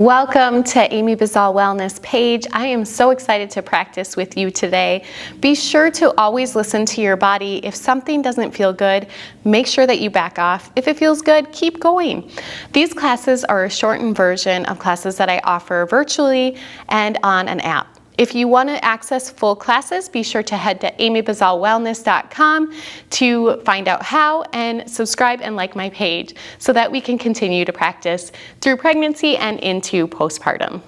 Welcome to Amy Bazal Wellness page. I am so excited to practice with you today. Be sure to always listen to your body. If something doesn't feel good, make sure that you back off. If it feels good, keep going. These classes are a shortened version of classes that I offer virtually and on an app. If you want to access full classes, be sure to head to amybazalwellness.com to find out how, and subscribe and like my page so that we can continue to practice through pregnancy and into postpartum.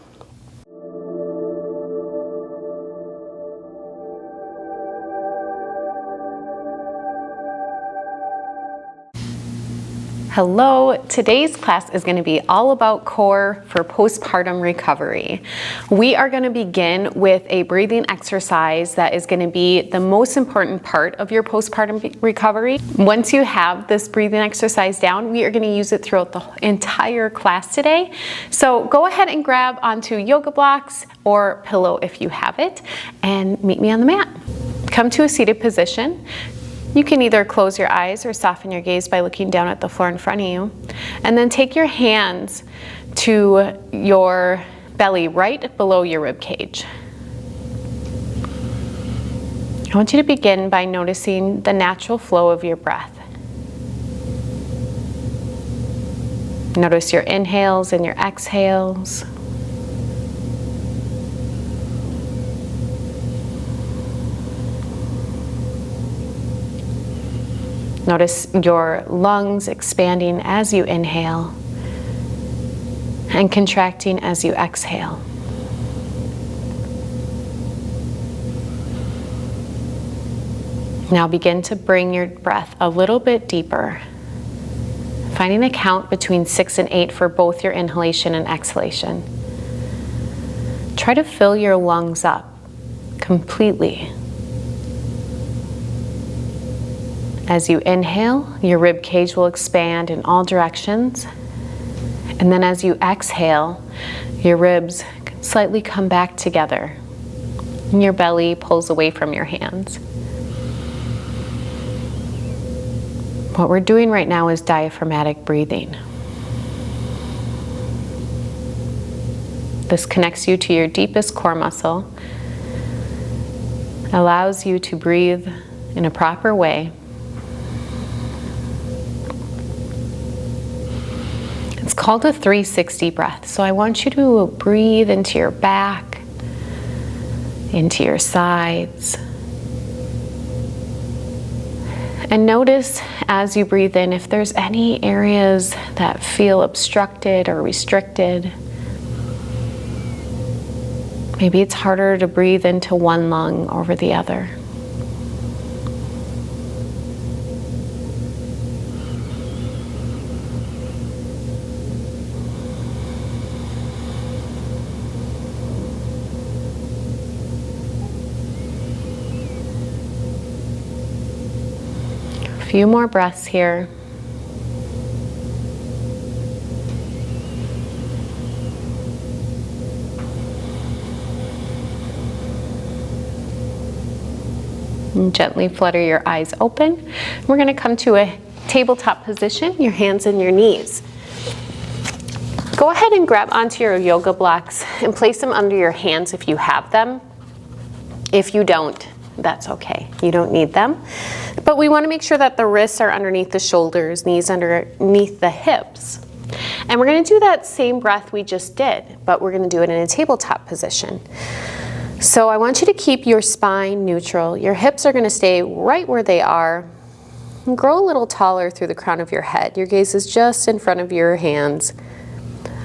Hello, today's class is going to be all about core for postpartum recovery. We are going to begin with a breathing exercise that is going to be the most important part of your postpartum recovery. Once you have this breathing exercise down, we are going to use it throughout the entire class today. So go ahead and grab onto yoga blocks or pillow if you have it, and meet me on the mat. Come to a seated position. You can either close your eyes or soften your gaze by looking down at the floor in front of you. And then take your hands to your belly right below your rib cage. I want you to begin by noticing the natural flow of your breath. Notice your inhales and your exhales. Notice your lungs expanding as you inhale and contracting as you exhale. Now begin to bring your breath a little bit deeper, finding a count between 6 and 8 for both your inhalation and exhalation. Try to fill your lungs up completely. As you inhale, your rib cage will expand in all directions. And then as you exhale, your ribs slightly come back together and your belly pulls away from your hands. What we're doing right now is diaphragmatic breathing. This connects you to your deepest core muscle, allows you to breathe in a proper way. It's called a 360 breath. So I want you to breathe into your back, into your sides. And notice as you breathe in if there's any areas that feel obstructed or restricted. Maybe it's harder to breathe into one lung over the other. A few more breaths here. And gently flutter your eyes open. We're going to come to a tabletop position, your hands and your knees. Go ahead and grab onto your yoga blocks and place them under your hands if you have them. If you don't, that's okay. You don't need them. But we want to make sure that the wrists are underneath the shoulders, knees underneath the hips. And we're going to do that same breath we just did, but we're going to do it in a tabletop position. So I want you to keep your spine neutral. Your hips are going to stay right where they are. And grow a little taller through the crown of your head. Your gaze is just in front of your hands.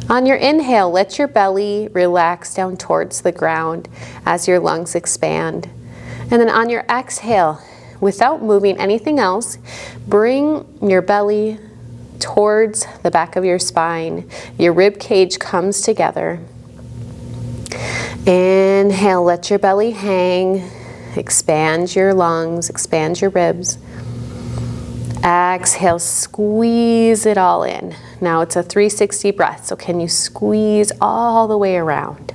On your inhale, let your belly relax down towards the ground as your lungs expand. And then on your exhale, without moving anything else, bring your belly towards the back of your spine. Your rib cage comes together. Inhale, let your belly hang. Expand your lungs, expand your ribs. Exhale, squeeze it all in. Now it's a 360 breath, so can you squeeze all the way around?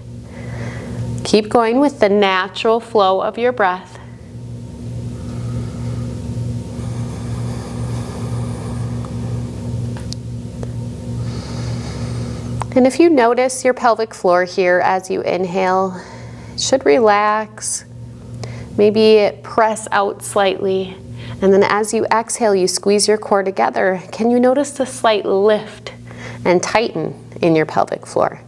Keep going with the natural flow of your breath. And if you notice your pelvic floor here as you inhale, it should relax, maybe press out slightly. And then as you exhale, you squeeze your core together. Can you notice the slight lift and tighten in your pelvic floor?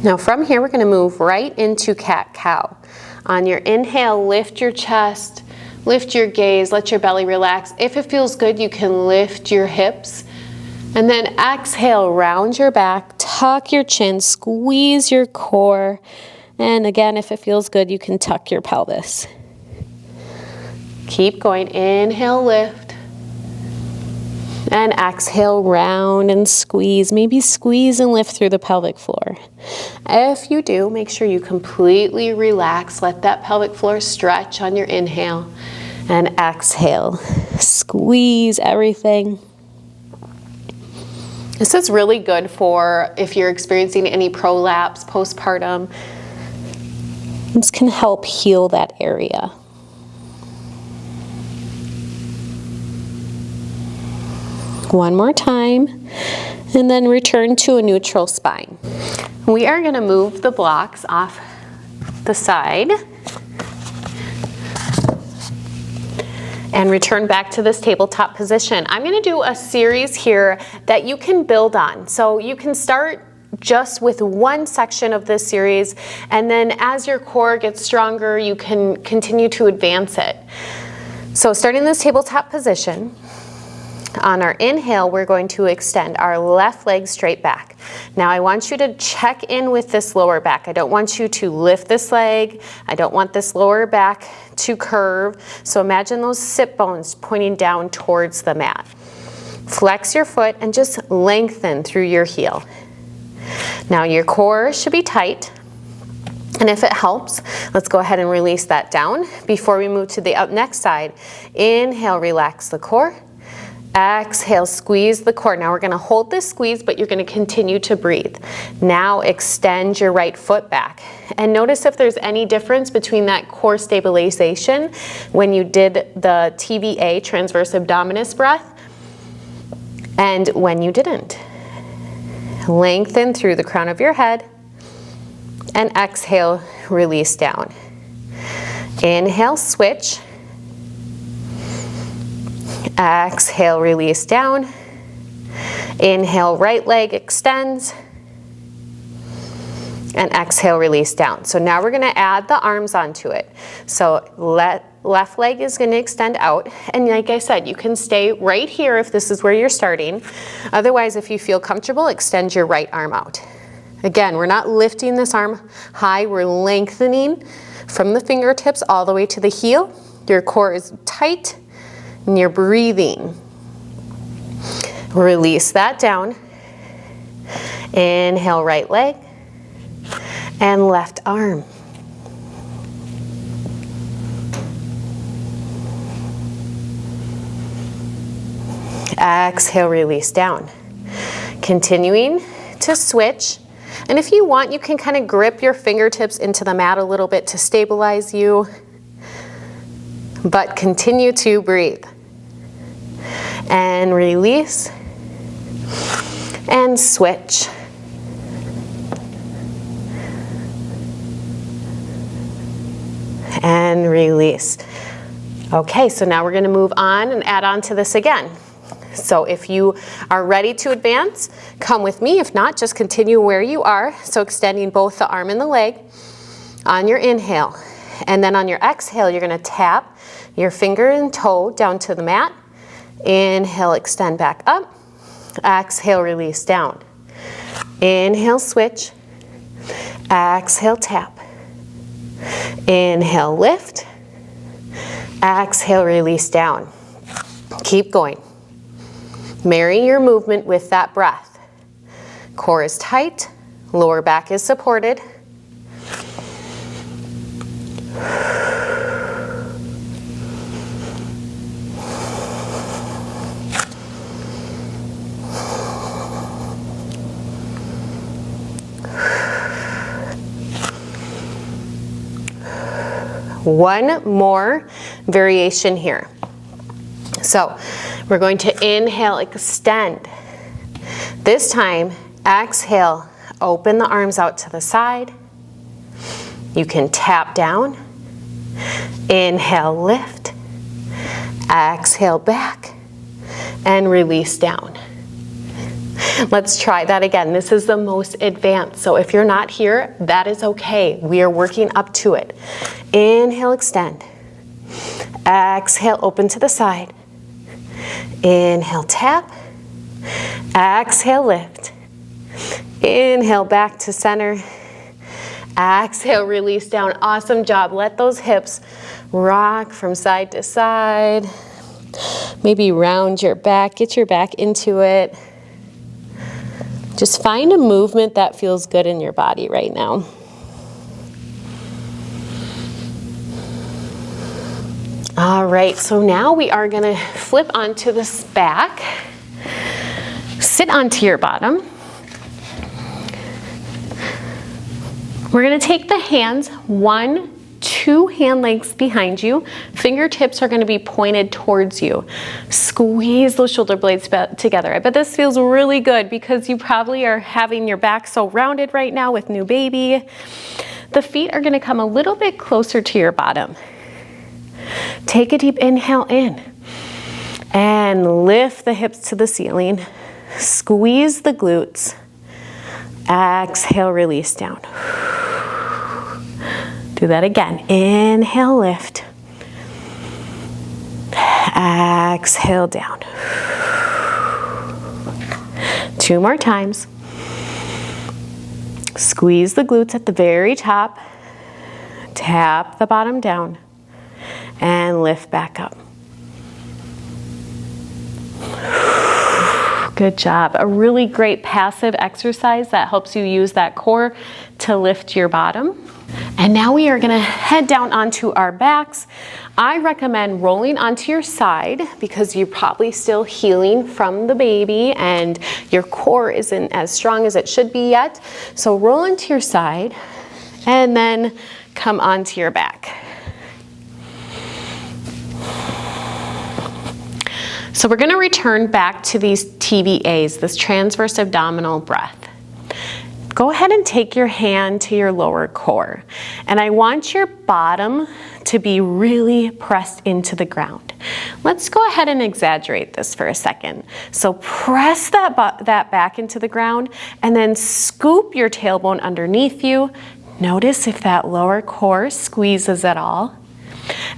Now from here, we're going to move right into cat-cow. On your inhale, lift your chest, lift your gaze, let your belly relax. If it feels good, you can lift your hips. And then exhale, round your back, tuck your chin, squeeze your core. And again, if it feels good, you can tuck your pelvis. Keep going. Inhale, lift. And exhale, round and squeeze. Maybe squeeze and lift through the pelvic floor. If you do, make sure you completely relax. Let that pelvic floor stretch on your inhale. And exhale, squeeze everything. This is really good for if you're experiencing any prolapse, postpartum. This can help heal that area. One more time, and then return to a neutral spine. We are going to move the blocks off the side and return back to this tabletop position. I'm going to do a series here that you can build on. So you can start just with one section of this series, and then as your core gets stronger, you can continue to advance it. So starting this tabletop position, on our inhale, we're going to extend our left leg straight back. Now I want you to check in with this lower back. I don't want you to lift this leg. I don't want this lower back to curve. So imagine those sit bones pointing down towards the mat. Flex your foot and just lengthen through your heel. Now your core should be tight. And if it helps, let's go ahead and release that down before we move to the next side. Inhale, relax the core. Exhale, squeeze the core. Now we're going to hold this squeeze, but you're going to continue to breathe. Now extend your right foot back. And notice if there's any difference between that core stabilization when you did the TVA, transverse abdominis breath, and when you didn't. Lengthen through the crown of your head, and exhale, release down. Inhale, switch. Exhale, release down. Inhale, right leg extends. And exhale, release down. So now we're going to add the arms onto it. So left leg is going to extend out. And like I said, you can stay right here if this is where you're starting. Otherwise, if you feel comfortable, extend your right arm out. Again, we're not lifting this arm high. We're lengthening from the fingertips all the way to the heel. Your core is tight. And you're breathing. Release that down. Inhale, right leg and left arm. Exhale, release down. Continuing to switch. And if you want, you can kind of grip your fingertips into the mat a little bit to stabilize you. But continue to breathe. And release, and switch. And release. Okay, so now we're going to move on and add on to this again. So if you are ready to advance, come with me. If not, just continue where you are. So extending both the arm and the leg on your inhale. And then on your exhale, you're going to tap your finger and toe down to the mat. Inhale, extend back up. Exhale, release down. Inhale, switch. Exhale, tap. Inhale, lift. Exhale, release down. Keep going. Marry your movement with that breath. Core is tight. Lower back is supported. One more variation here. So we're going to inhale, extend. This time, exhale, open the arms out to the side. You can tap down. Inhale, lift. Exhale, back. And release down. Let's try that again. This is the most advanced. So if you're not here, that is okay. We are working up to it. Inhale, extend. Exhale, open to the side. Inhale, tap. Exhale, lift. Inhale, back to center. Exhale, release down. Awesome job. Let those hips rock from side to side. Maybe round your back. Get your back into it. Just find a movement that feels good in your body right now. All right, so now we are gonna flip onto this back. Sit onto your bottom. We're gonna take the hands 1, 2 hand lengths behind you. Fingertips are gonna be pointed towards you. Squeeze those shoulder blades together. I bet this feels really good because you probably are having your back so rounded right now with new baby. The feet are gonna come a little bit closer to your bottom. Take a deep inhale in and lift the hips to the ceiling. Squeeze the glutes. Exhale, release down. Do that again. Inhale, lift. Exhale, down. 2 more times. Squeeze the glutes at the very top. Tap the bottom down. And lift back up. Good job. A really great passive exercise that helps you use that core to lift your bottom. And now we are gonna head down onto our backs. I recommend rolling onto your side because you're probably still healing from the baby and your core isn't as strong as it should be yet. So roll into your side and then come onto your back. So we're gonna return back to these TBAs, this transverse abdominal breath. Go ahead and take your hand to your lower core. And I want your bottom to be really pressed into the ground. Let's go ahead and exaggerate this for a second. So press that back into the ground and then scoop your tailbone underneath you. Notice if that lower core squeezes at all.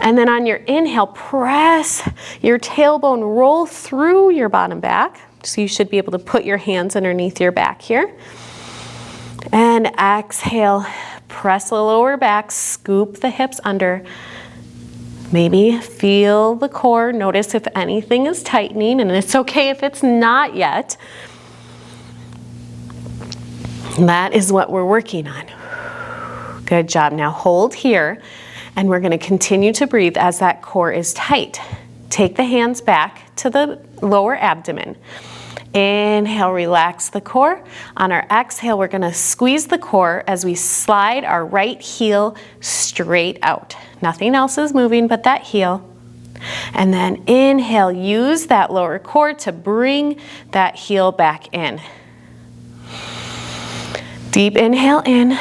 And then on your inhale, press your tailbone, roll through your bottom back. So you should be able to put your hands underneath your back here. And exhale, press the lower back, scoop the hips under. Maybe feel the core. Notice if anything is tightening, and it's okay if it's not yet. That is what we're working on. Good job. Now hold here. And we're gonna continue to breathe as that core is tight. Take the hands back to the lower abdomen. Inhale, relax the core. On our exhale, we're gonna squeeze the core as we slide our right heel straight out. Nothing else is moving but that heel. And then inhale, use that lower core to bring that heel back in. Deep inhale in,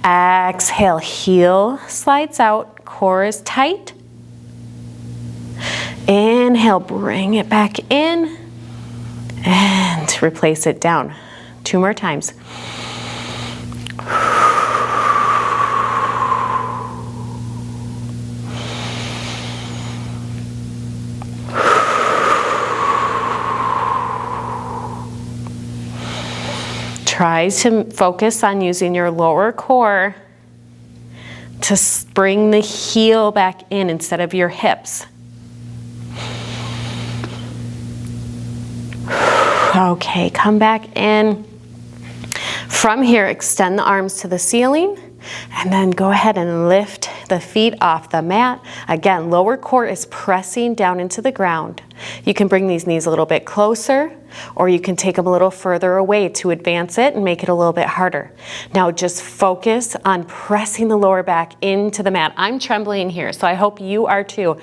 exhale, heel slides out. Core is tight. Inhale, bring it back in and replace it down. 2 more times. Try to focus on using your lower core to bring the heel back in instead of your hips. Okay, come back in. From here, extend the arms to the ceiling and then go ahead and lift the feet off the mat. Again, lower core is pressing down into the ground. You can bring these knees a little bit closer, or you can take them a little further away to advance it and make it a little bit harder. Now just focus on pressing the lower back into the mat. I'm trembling here, so I hope you are too.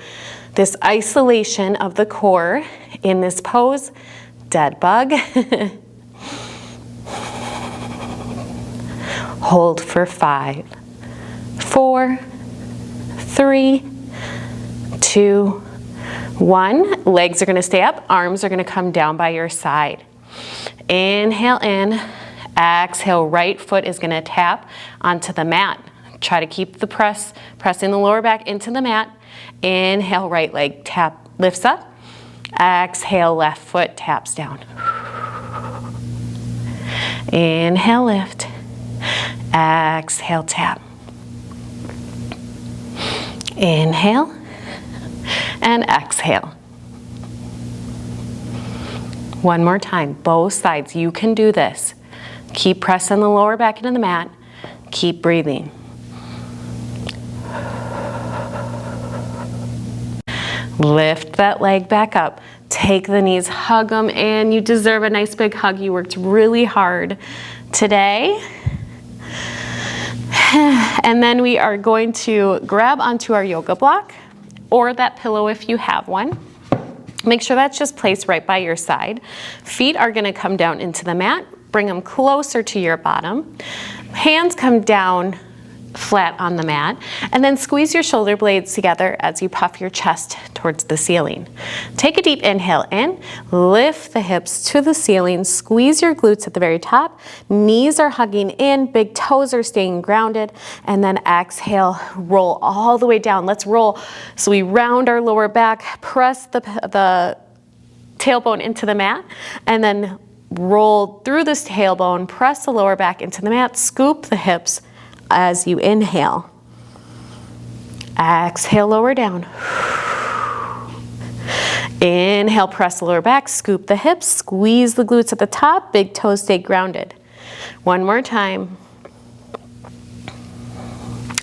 This isolation of the core in this pose, dead bug. Hold for 5, 4, 3, 2, 1. Legs are going to stay up, arms are going to come down by your side. Inhale in, exhale, right foot is going to tap onto the mat. Try to keep the pressing the lower back into the mat. Inhale, right leg lifts up. Exhale, left foot taps down. Inhale, lift. Exhale, tap. Inhale and exhale. One more time, both sides. You can do this. Keep pressing the lower back into the mat. Keep breathing. Lift that leg back up. Take the knees, hug them, and you deserve a nice big hug. You worked really hard today. And then we are going to grab onto our yoga block or that pillow if you have one. Make sure that's just placed right by your side. Feet are going to come down into the mat. Bring them closer to your bottom. Hands come down flat on the mat, and then squeeze your shoulder blades together as you puff your chest towards the ceiling. Take a deep inhale in, lift the hips to the ceiling, squeeze your glutes at the very top, knees are hugging in, big toes are staying grounded, and then exhale, roll all the way down. Let's roll. So we round our lower back, press the tailbone into the mat, and then roll through this tailbone, press the lower back into the mat, scoop the hips as you inhale. Exhale, lower down. Inhale, press the lower back, scoop the hips, squeeze the glutes at the top, big toes stay grounded. One more time.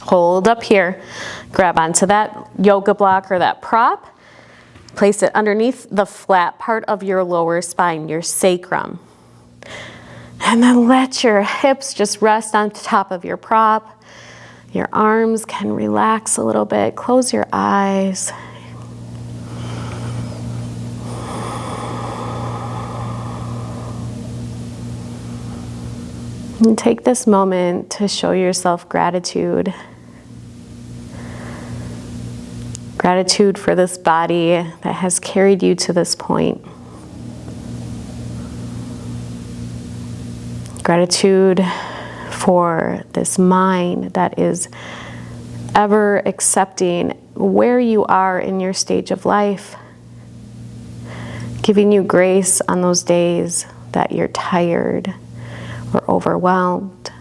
Hold up here. Grab onto that yoga block or that prop. Place it underneath the flat part of your lower spine, your sacrum. And then let your hips just rest on top of your prop. Your arms can relax a little bit. Close your eyes. And take this moment to show yourself gratitude. Gratitude for this body that has carried you to this point. Gratitude for this mind that is ever accepting where you are in your stage of life, giving you grace on those days that you're tired or overwhelmed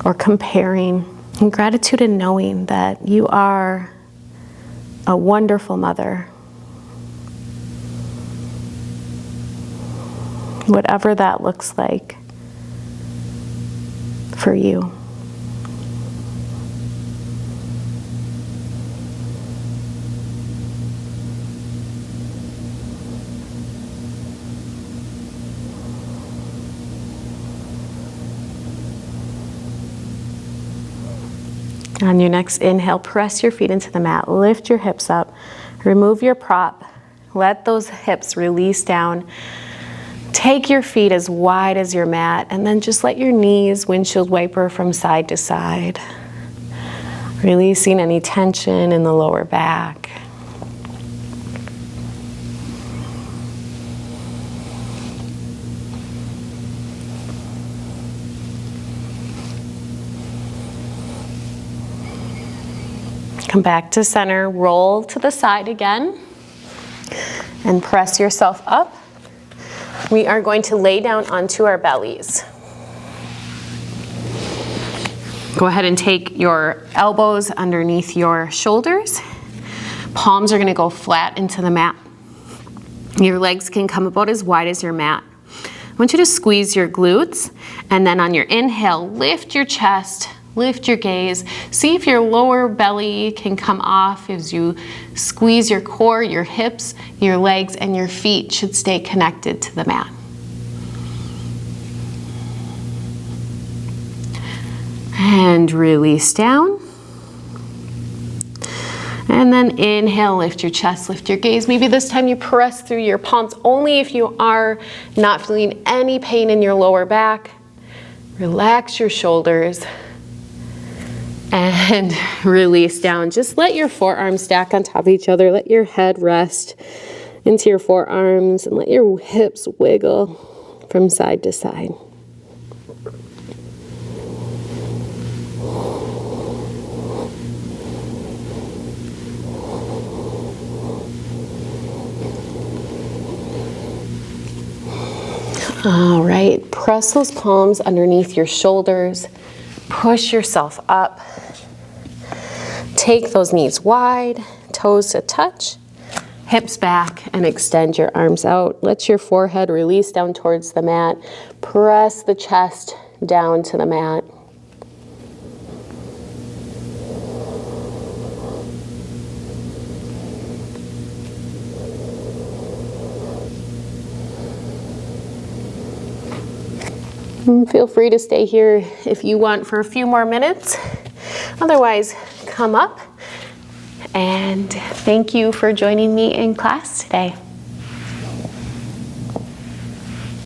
or comparing. And gratitude in knowing that you are a wonderful mother. Whatever that looks like for you. On your next inhale, press your feet into the mat, lift your hips up, remove your prop, let those hips release down. Take your feet as wide as your mat, and then just let your knees windshield wiper from side to side, releasing any tension in the lower back. Come back to center, roll to the side again, and press yourself up. We are going to lay down onto our bellies. Go ahead and take your elbows underneath your shoulders. Palms are going to go flat into the mat. Your legs can come about as wide as your mat. I want you to squeeze your glutes, and then on your inhale, lift your chest, Lift your gaze. See if your lower belly can come off as you squeeze your core, your hips, your legs, and your feet should stay connected to the mat. And release down. And then inhale, lift your chest, lift your gaze. Maybe this time you press through your palms only if you are not feeling any pain in your lower back. Relax your shoulders. And release down. Just let your forearms stack on top of each other. Let your head rest into your forearms and let your hips wiggle from side to side. All right, press those palms underneath your shoulders. Push yourself up. Take those knees wide, toes to touch, hips back, and extend your arms out. Let your forehead release down towards the mat. Press the chest down to the mat. And feel free to stay here if you want for a few more minutes. Otherwise, come up. And thank you for joining me in class today.